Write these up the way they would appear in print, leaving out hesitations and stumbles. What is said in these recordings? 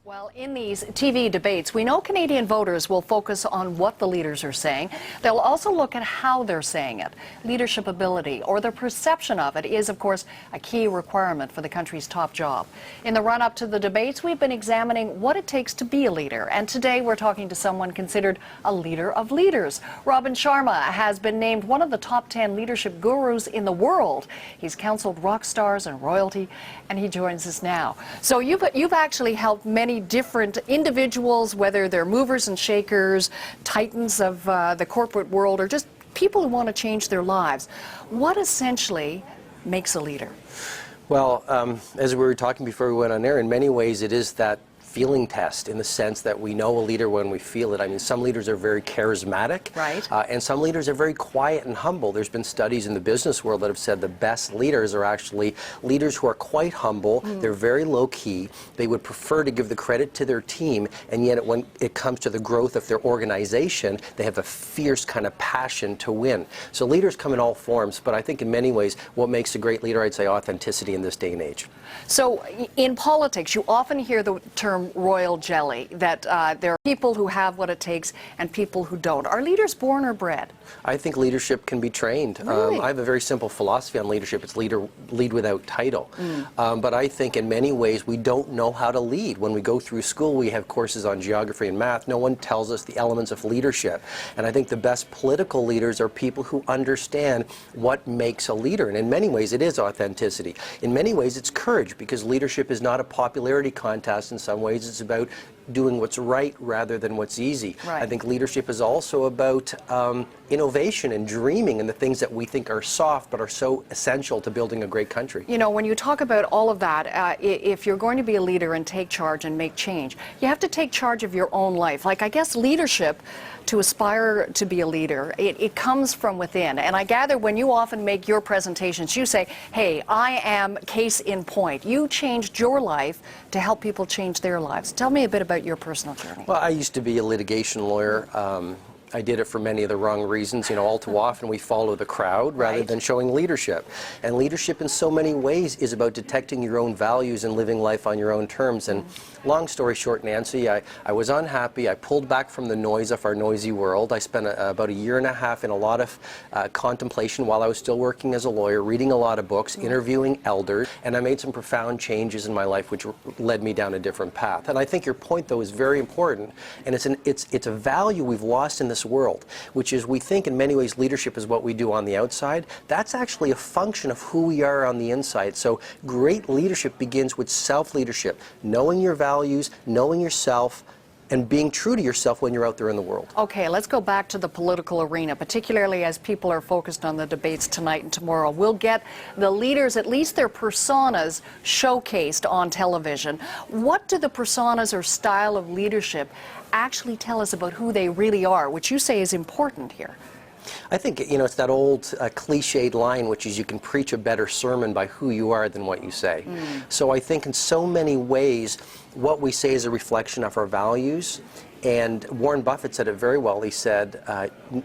Well, in these TV debates, we know Canadian voters will focus on what the leaders are saying. They'll also look at how they're saying it. Leadership ability, or the perception of it, is, of course, a key requirement for the country's top job. In the run-up to the debates, we've been examining what it takes to be a leader. And today, we're talking to someone considered a leader of leaders. Robin Sharma has been named one of the top 10 leadership gurus in the world. He's counseled rock stars and royalty, and he joins us now. So you've actually helped many different individuals, whether they're movers and shakers, titans of the corporate world, or just people who want to change their lives. What essentially makes a leader? Well, as we were talking before we went on air, in many ways it is that feeling test, in the sense that we know a leader when we feel it. I mean, some leaders are very charismatic, right, and some leaders are very quiet and humble. There's been studies in the business world that have said the best leaders are actually leaders who are quite humble. They're very low-key. They would prefer to give the credit to their team, and yet when it comes to the growth of their organization, they have a fierce kind of passion to win. So leaders come in all forms, but I think in many ways what makes a great leader, I'd say, authenticity in this day and age. So in politics, you often hear the term royal jelly, that there are people who have what it takes and people who don't. Are leaders born or bred? I think leadership can be trained. Really? I have a very simple philosophy on leadership. It's lead without title. But I think in many ways we don't know how to lead. When we go through school, we have courses on geography and math. No one tells us the elements of leadership. And I think the best political leaders are people who understand what makes a leader. And in many ways it is authenticity. In many ways it's courage, because leadership is not a popularity contest. In some ways it's about doing what's right rather than what's easy. Right. I think leadership is also about innovation and dreaming, and the things that we think are soft but are so essential to building a great country. You know, when you talk about all of that, if you're going to be a leader and take charge and make change, you have to take charge of your own life. Like, I guess leadership, to aspire to be a leader, it comes from within. And I gather when you often make your presentations, you say, hey, I am case in point. You changed your life to help people change their lives. Tell me a bit about your personal journey. Well, I used to be a litigation lawyer. I did it for many of the wrong reasons. You know, all too often we follow the crowd rather than showing leadership. And leadership in so many ways is about detecting your own values and living life on your own terms. And long story short, Nancy, I was unhappy. I pulled back from the noise of our noisy world. I spent about a year and a half in a lot of contemplation while I was still working as a lawyer, reading a lot of books, interviewing elders, and I made some profound changes in my life which led me down a different path. And I think your point, though, is very important, and it's a value we've lost in this world, which is we think in many ways leadership is what we do on the outside. That's actually a function of who we are on the inside. So great leadership begins with self-leadership, knowing your values, knowing yourself, and being true to yourself when you're out there in the world. Okay, let's go back to the political arena, particularly as people are focused on the debates tonight and tomorrow. We'll get the leaders, at least their personas, showcased on television. What do the personas or style of leadership actually tell us about who they really are, which you say is important here? I think, you know, it's that old cliched line, which is you can preach a better sermon by who you are than what you say. So I think in so many ways, what we say is a reflection of our values. And Warren Buffett said it very well. He said,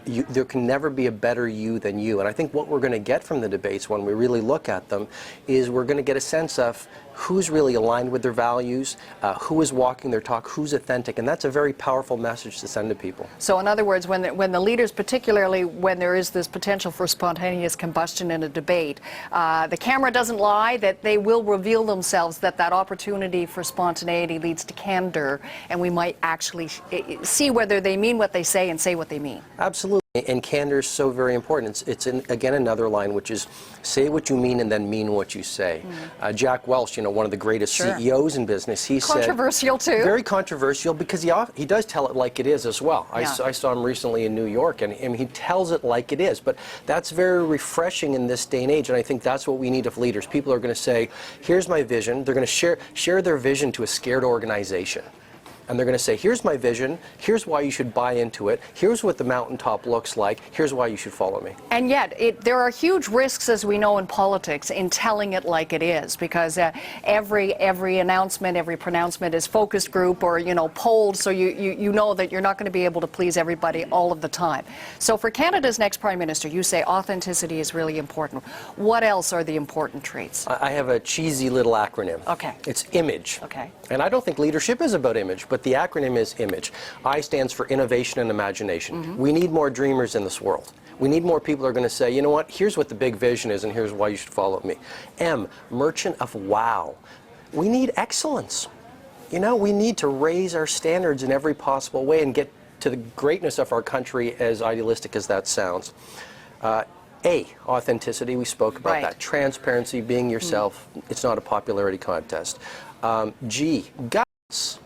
there can never be a better you than you. And I think what we're going to get from the debates when we really look at them is we're going to get a sense of who's really aligned with their values, who is walking their talk, who's authentic. And that's a very powerful message to send to people. So in other words, when the leaders, particularly when there is this potential for spontaneous combustion in a debate, the camera doesn't lie, that they will reveal themselves, that opportunity for spontaneity leads to candor, and we might actually see whether they mean what they say and say what they mean. Absolutely. And candor is so very important. It's again, another line, which is say what you mean and then mean what you say. Jack Welch, you know, one of the greatest CEOs in business, he said... Controversial, too. Very controversial, because he does tell it like it is as well. Yeah. I saw him recently in New York, and he tells it like it is. But that's very refreshing in this day and age, and I think that's what we need of leaders. People are going to say, here's my vision. They're going to share their vision to a scared organization. And they're going to say, here's my vision, here's why you should buy into it, here's what the mountaintop looks like, here's why you should follow me. And yet, there are huge risks, as we know in politics, in telling it like it is, because every announcement, every pronouncement is focus group or, polled, so you know that you're not going to be able to please everybody all of the time. So for Canada's next Prime Minister, you say authenticity is really important. What else are the important traits? I have a cheesy little acronym. Okay. It's IMAGE. Okay. And I don't think leadership is about image, but the acronym is IMAGE. I stands for innovation and imagination. Mm-hmm. We need more dreamers in this world. We need more people who are going to say, you know what, here's what the big vision is and here's why you should follow me. M, merchant of wow. We need excellence. We need to raise our standards in every possible way and get to the greatness of our country, as idealistic as that sounds. A, authenticity, we spoke about that. Transparency, being yourself. It's not a popularity contest. G, guts.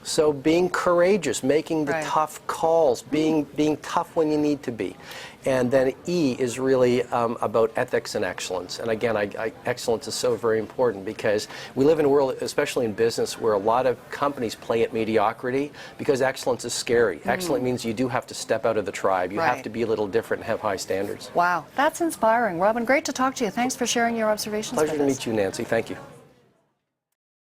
So being courageous, making the tough calls, being tough when you need to be. And then E is really about ethics and excellence. And again, excellence is so very important because we live in a world, especially in business, where a lot of companies play at mediocrity because excellence is scary. Excellent means you do have to step out of the tribe. You have to be a little different and have high standards. Wow, that's inspiring. Robin, great to talk to you. Thanks for sharing your observations with us. Pleasure to meet you, Nancy. Thank you.